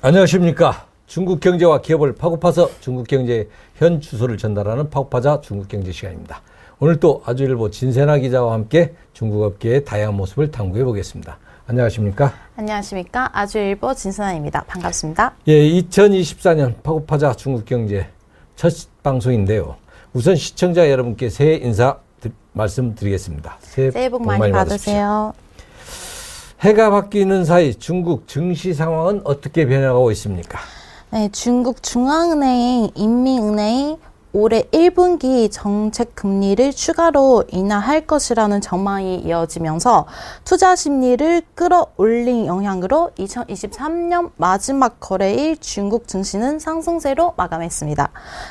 안녕하십니까. 중국 경제와 기업을 파고파서 중국 경제의 현 주소를 전달하는 파고파자 중국 경제 시간입니다. 오늘 또 아주일보 진세나 기자와 함께 중국 업계의 다양한 모습을 탐구해 보겠습니다. 안녕하십니까. 안녕하십니까. 아주일보 진세나입니다. 반갑습니다. 예, 2024년 파고파자 중국 경제 첫 방송인데요. 우선 시청자 여러분께 새해 인사 말씀드리겠습니다. 새해 복 많이 받으세요. 해가 바뀌는 사이 중국 증시 상황은 어떻게 변해가고 있습니까? 네, 중국 중앙은행, 인민은행이 올해 1분기 정책 금리를 추가로 인하할 것이라는 전망이 이어지면서 투자 심리를 끌어올린 영향으로 2023년 마지막 거래일 중국 증시는 상승세로 마감했습니다.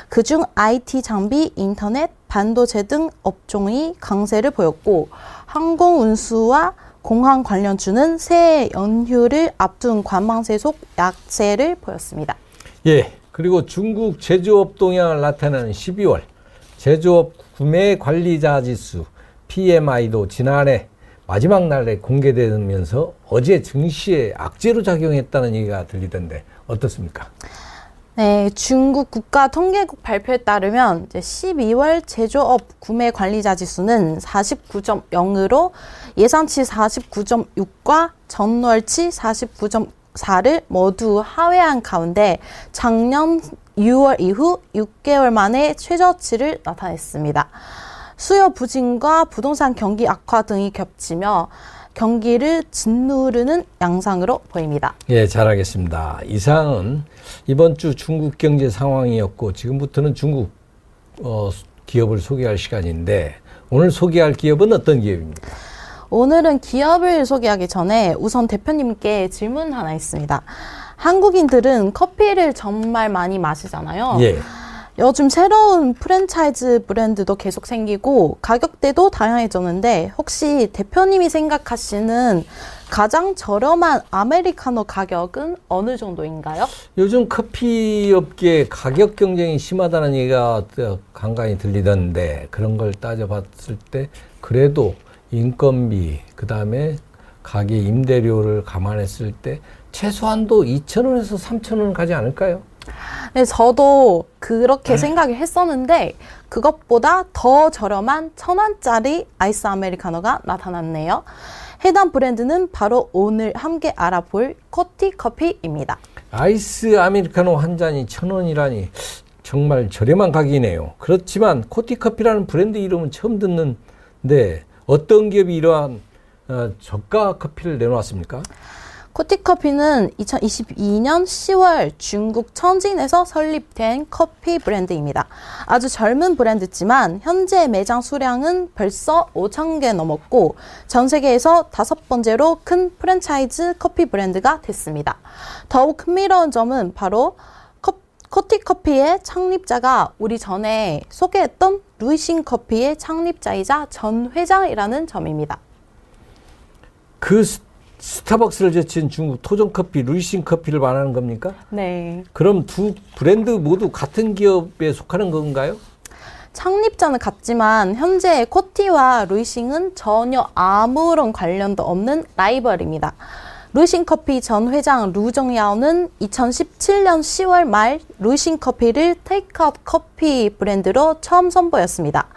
그중 IT 장비, 인터넷, 반도체 등 업종이 강세를 보였고 항공운수와 공항 관련주는 새해 연휴를 앞둔 관망세 속 약세를 보였습니다. 예, 그리고 중국 제조업 동향을 나타내는 12월 제조업 구매 관리자 지수 PMI도 지난해 마지막 날에 공개되면서 어제 증시에 악재로 작용했다는 얘기가 들리던데 어떻습니까? 네, 중국 국가통계국 발표에 따르면 12월 제조업 구매 관리자 지수는 49.0으로 예상치 49.6과 전월치 49.4를 모두 하회한 가운데 작년 6월 이후 6개월 만에 최저치를 나타냈습니다. 수요 부진과 부동산 경기 악화 등이 겹치며 경기를 짓누르는 양상으로 보입니다. 예, 잘하겠습니다. 이상은 이번 주 중국 경제 상황이었고 지금부터는 중국 기업을 소개할 시간인데 오늘 소개할 기업은 어떤 기업입니까? 오늘은 기업을 소개하기 전에 우선 대표님께 질문 하나 있습니다. 한국인들은 커피를 정말 많이 마시잖아요. 예. 요즘 새로운 프랜차이즈 브랜드도 계속 생기고 가격대도 다양해졌는데 혹시 대표님이 생각하시는 가장 저렴한 아메리카노 가격은 어느 정도인가요? 요즘 커피 업계 가격 경쟁이 심하다는 얘기가 간간히 들리던데 그런 걸 따져봤을 때 그래도 인건비 그다음에 가게 임대료를 감안했을 때 최소한도 2,000원에서 3,000원 가지 않을까요? 네, 저도 그렇게 생각을 했었는데 그것보다 더 저렴한 1,000원짜리 아이스 아메리카노가 나타났네요. 해당 브랜드는 바로 오늘 함께 알아볼 코티커피입니다. 아이스 아메리카노 한 잔이 1,000원이라니 정말 저렴한 가격이네요. 그렇지만 코티커피라는 브랜드 이름은 처음 듣는데 어떤 기업이 이러한 저가 커피를 내놓았습니까? 코티커피는 2022년 10월 중국 천진에서 설립된 커피 브랜드입니다. 아주 젊은 브랜드지만 현재 매장 수량은 벌써 5,000개 넘었고 전 세계에서 5번째로 큰 프랜차이즈 커피 브랜드가 됐습니다. 더욱 흥미로운 점은 바로 코티커피의 창립자가 우리 전에 소개했던 루이싱 커피의 창립자이자 전 회장이라는 점입니다. 그 스타벅스를 제친 중국 토종커피 루이싱 커피를 말하는 겁니까? 네. 그럼 두 브랜드 모두 같은 기업에 속하는 건가요? 창립자는 같지만 현재 코티와 루이싱은 전혀 아무런 관련도 없는 라이벌입니다. 루이싱 커피 전 회장 루정야오는 2017년 10월 말 루이싱 커피를 테이크아웃 커피 브랜드로 처음 선보였습니다.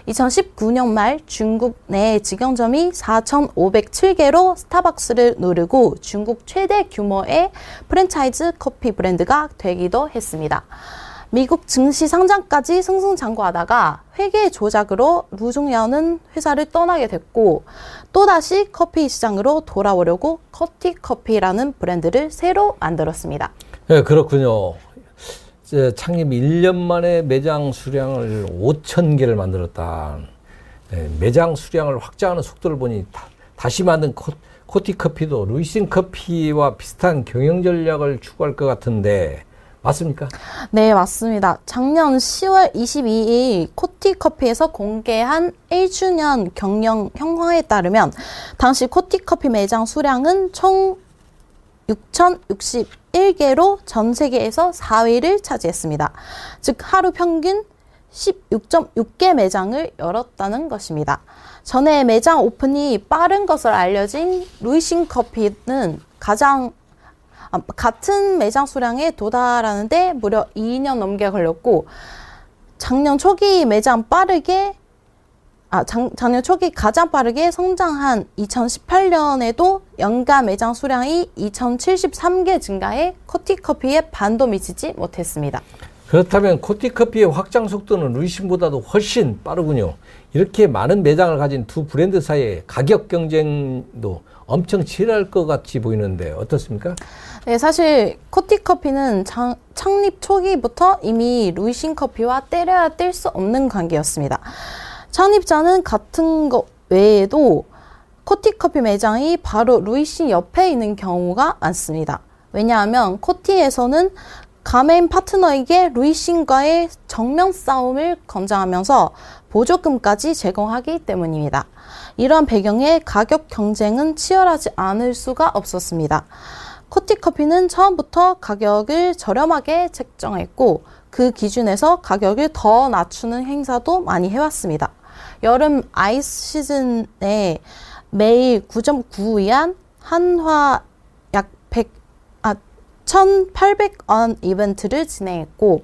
2019년 말 중국 내 직영점이 4,507개로 스타벅스를 누르고 중국 최대 규모의 프랜차이즈 커피 브랜드가 되기도 했습니다. 미국 증시 상장까지 승승장구하다가 회계 조작으로 루종야오는 회사를 떠나게 됐고 또다시 커피 시장으로 돌아오려고 코티커피라는 브랜드를 새로 만들었습니다. 네, 그렇군요. 창립 1년 만에 매장 수량을 5,000개를 만들었다. 네, 매장 수량을 확장하는 속도를 보니 다시 만든 코티커피도 루이싱 커피와 비슷한 경영 전략을 추구할 것 같은데 맞습니까? 네, 맞습니다. 작년 10월 22일 코티커피에서 공개한 1주년 경영 평가에 따르면 당시 코티커피 매장 수량은 총 6,061개로 전 세계에서 4위를 차지했습니다. 즉 하루 평균 16.6개 매장을 열었다는 것입니다. 전에 매장 오픈이 빠른 것으로 알려진 루이싱 커피는 가장 같은 매장 수량에 도달하는데 무려 2년 넘게 걸렸고, 작년 초기 가장 빠르게 성장한 2018년에도 연간 매장 수량이 2073개 증가해 코티커피의 반도 미치지 못했습니다. 그렇다면 코티커피의 확장 속도는 루이신보다도 훨씬 빠르군요. 이렇게 많은 매장을 가진 두 브랜드 사이의 가격 경쟁도 엄청 치열할 것 같이 보이는데 어떻습니까? 네, 사실 코티커피는 창립 초기부터 이미 루이신 커피와 때려야 뗄 수 없는 관계였습니다. 창립자는 같은 것 외에도 코티커피 매장이 바로 루이신 옆에 있는 경우가 많습니다. 왜냐하면 코티에서는 가맹 파트너에게 루이신과의 정면 싸움을 권장하면서 보조금까지 제공하기 때문입니다. 이런 배경에 가격 경쟁은 치열하지 않을 수가 없었습니다. 코티커피는 처음부터 가격을 저렴하게 책정했고 그 기준에서 가격을 더 낮추는 행사도 많이 해왔습니다. 여름 아이스 시즌에 매일 9.9위안 한화 약 1,800원 이벤트를 진행했고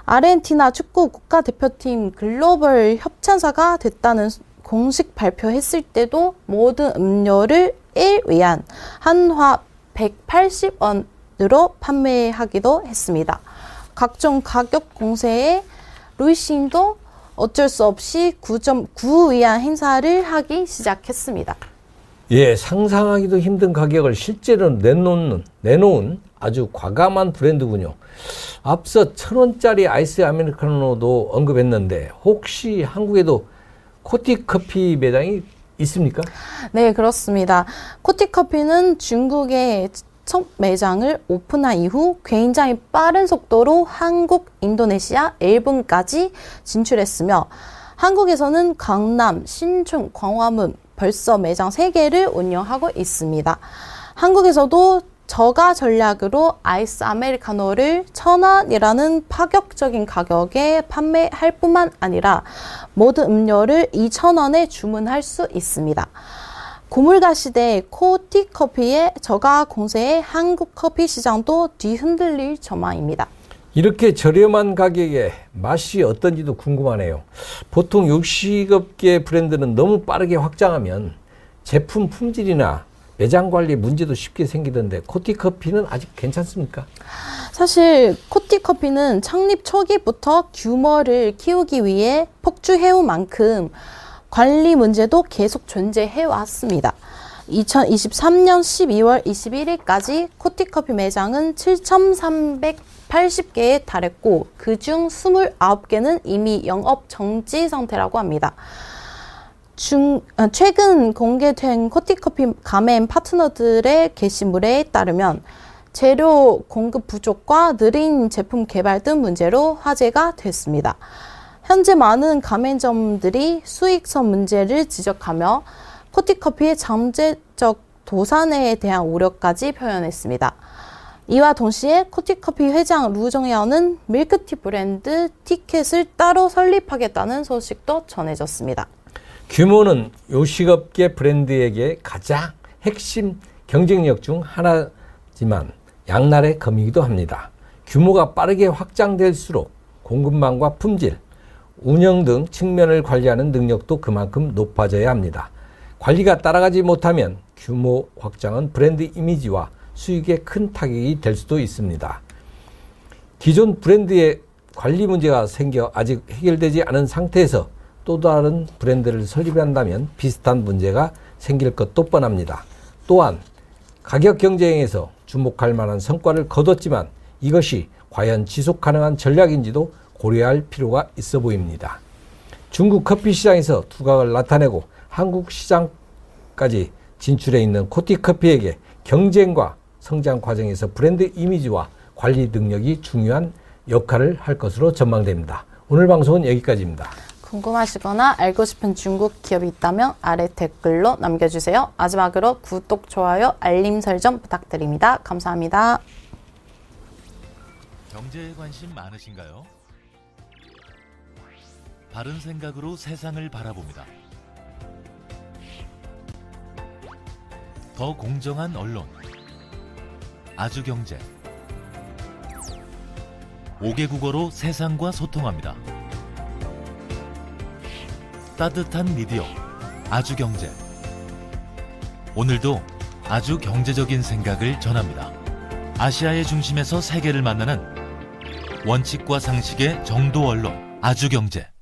아르헨티나 축구 국가대표팀 글로벌 협찬사가 됐다는 공식 발표했을 때도 모든 음료를 1위안 한화 180원으로 판매하기도 했습니다. 각종 가격 공세에 루이신도 어쩔 수 없이 9.9위안 행사를 하기 시작했습니다. 예, 상상하기도 힘든 가격을 실제로 내놓은 아주 과감한 브랜드군요. 앞서 1,000원짜리 아이스 아메리카노도 언급했는데 혹시 한국에도 코티커피 매장이 있습니까? 네, 그렇습니다. 코티커피는 중국에 첫 매장을 오픈한 이후 굉장히 빠른 속도로 한국, 인도네시아, 일본까지 진출했으며 한국에서는 강남, 신촌, 광화문 벌써 매장 3개를 운영하고 있습니다. 한국에서도 저가 전략으로 아이스 아메리카노를 1,000원이라는 파격적인 가격에 판매할 뿐만 아니라 모든 음료를 2,000원에 주문할 수 있습니다. 고물가 시대 코티커피의 저가 공세에 한국 커피 시장도 뒤흔들릴 전망입니다. 이렇게 저렴한 가격에 맛이 어떤지도 궁금하네요. 보통 요식업계 브랜드는 너무 빠르게 확장하면 제품 품질이나 매장 관리 문제도 쉽게 생기던데 코티커피는 아직 괜찮습니까? 사실 코티커피는 창립 초기부터 규모를 키우기 위해 폭주해온 만큼 관리 문제도 계속 존재해 왔습니다. 2023년 12월 21일까지 코티커피 매장은 7,380개에 달했고 그중 29개는 이미 영업 정지 상태라고 합니다. 최근 공개된 코티커피 가맹 파트너들의 게시물에 따르면 재료 공급 부족과 느린 제품 개발 등 문제로 화제가 됐습니다. 현재 많은 가맹점들이 수익성 문제를 지적하며 코티커피의 잠재적 도산에 대한 우려까지 표현했습니다. 이와 동시에 코티커피 회장 루정야는 밀크티 브랜드 티켓을 따로 설립하겠다는 소식도 전해졌습니다. 규모는 요식업계 브랜드에게 가장 핵심 경쟁력 중 하나지만 양날의 검이기도 합니다. 규모가 빠르게 확장될수록 공급망과 품질, 운영 등 측면을 관리하는 능력도 그만큼 높아져야 합니다. 관리가 따라가지 못하면 규모 확장은 브랜드 이미지와 수익에 큰 타격이 될 수도 있습니다. 기존 브랜드에 관리 문제가 생겨 아직 해결되지 않은 상태에서 또 다른 브랜드를 설립한다면 비슷한 문제가 생길 것도 뻔합니다. 또한 가격 경쟁에서 주목할 만한 성과를 거뒀지만 이것이 과연 지속 가능한 전략인지도 고려할 필요가 있어 보입니다. 중국 커피 시장에서 두각을 나타내고 한국 시장까지 진출해 있는 코티커피에게 경쟁과 성장 과정에서 브랜드 이미지와 관리 능력이 중요한 역할을 할 것으로 전망됩니다. 오늘 방송은 여기까지입니다. 궁금하시거나 알고 싶은 중국 기업이 있다면 아래 댓글로 남겨주세요. 마지막으로 구독, 좋아요, 알림 설정 부탁드립니다. 감사합니다. 경제에 관심 많으신가요? 바른 생각으로 세상을 바라봅니다. 더 공정한 언론, 아주경제. 5개 국어로 세상과 소통합니다. 따뜻한 미디어 아주경제. 오늘도 아주 경제적인 생각을 전합니다. 아시아의 중심에서 세계를 만나는 원칙과 상식의 정도 언론 아주경제.